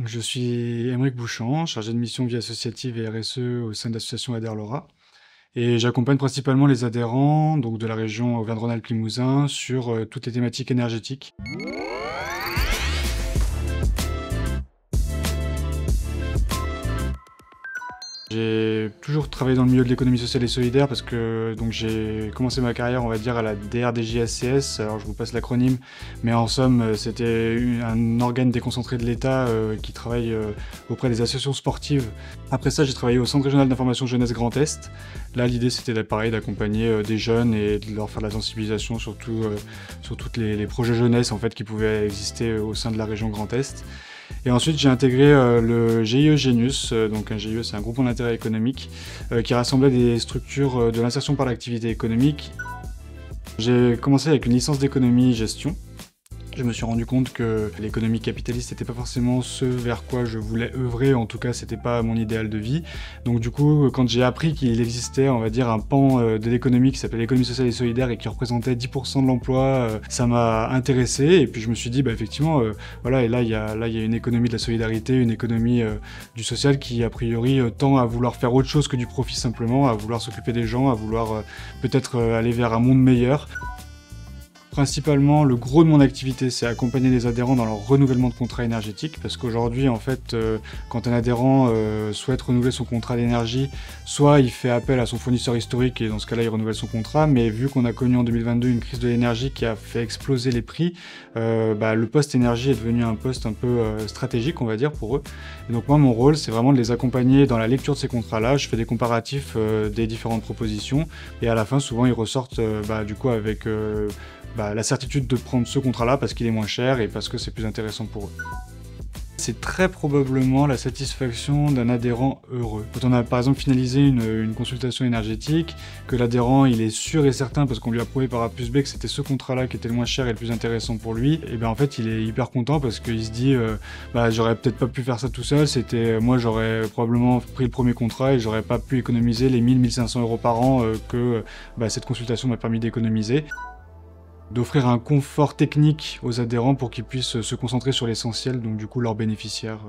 Je suis Aymeric Bouchant, chargé de mission vie associative et RSE au sein de l'association Adhère Laura. Et j'accompagne principalement les adhérents donc de la région Auvergne-Rhône-Alpes-Limousin sur toutes les thématiques énergétiques. J'ai toujours travaillé dans le milieu de l'économie sociale et solidaire parce que donc j'ai commencé ma carrière, on va dire, à la DRDJSCS. Alors je vous passe l'acronyme, mais en somme, c'était un organe déconcentré de l'État qui travaille auprès des associations sportives. Après ça, j'ai travaillé au Centre régional d'information jeunesse Grand Est. Là, l'idée, c'était pareil, d'accompagner des jeunes et de leur faire de la sensibilisation sur tous les projets jeunesse en fait qui pouvaient exister au sein de la région Grand Est. Et ensuite, j'ai intégré le GIE Genius, donc un GIE, c'est un groupement d'intérêt économique, qui rassemblait des structures de l'insertion par l'activité économique. J'ai commencé avec une licence d'économie-gestion. Je me suis rendu compte que l'économie capitaliste n'était pas forcément ce vers quoi je voulais œuvrer, en tout cas c'était pas mon idéal de vie. Donc du coup, quand j'ai appris qu'il existait, on va dire, un pan de l'économie qui s'appelle l'économie sociale et solidaire et qui représentait 10% de l'emploi, ça m'a intéressé et puis je me suis dit, bah effectivement, voilà, et là il y a une économie de la solidarité, une économie du social qui a priori tend à vouloir faire autre chose que du profit simplement, à vouloir s'occuper des gens, à vouloir peut-être aller vers un monde meilleur. Principalement, le gros de mon activité, c'est accompagner les adhérents dans leur renouvellement de contrat énergétique, parce qu'aujourd'hui, en fait, quand un adhérent souhaite renouveler son contrat d'énergie, soit il fait appel à son fournisseur historique, et dans ce cas-là, il renouvelle son contrat, mais vu qu'on a connu en 2022 une crise de l'énergie qui a fait exploser les prix, le poste énergie est devenu un poste un peu stratégique, on va dire, pour eux. Et donc moi, mon rôle, c'est vraiment de les accompagner dans la lecture de ces contrats-là. Je fais des comparatifs des différentes propositions, et à la fin, souvent, ils ressortent du coup avec la certitude de prendre ce contrat-là parce qu'il est moins cher et parce que c'est plus intéressant pour eux. C'est très probablement la satisfaction d'un adhérent heureux. Quand on a par exemple finalisé une consultation énergétique, que l'adhérent il est sûr et certain parce qu'on lui a prouvé par A plus B que c'était ce contrat-là qui était le moins cher et le plus intéressant pour lui, et bien en fait il est hyper content parce qu'il se dit j'aurais peut-être pas pu faire ça tout seul, moi j'aurais probablement pris le premier contrat et j'aurais pas pu économiser les 1000-1500 € par an que cette consultation m'a permis d'économiser. D'offrir un confort technique aux adhérents pour qu'ils puissent se concentrer sur l'essentiel, donc du coup leurs bénéficiaires.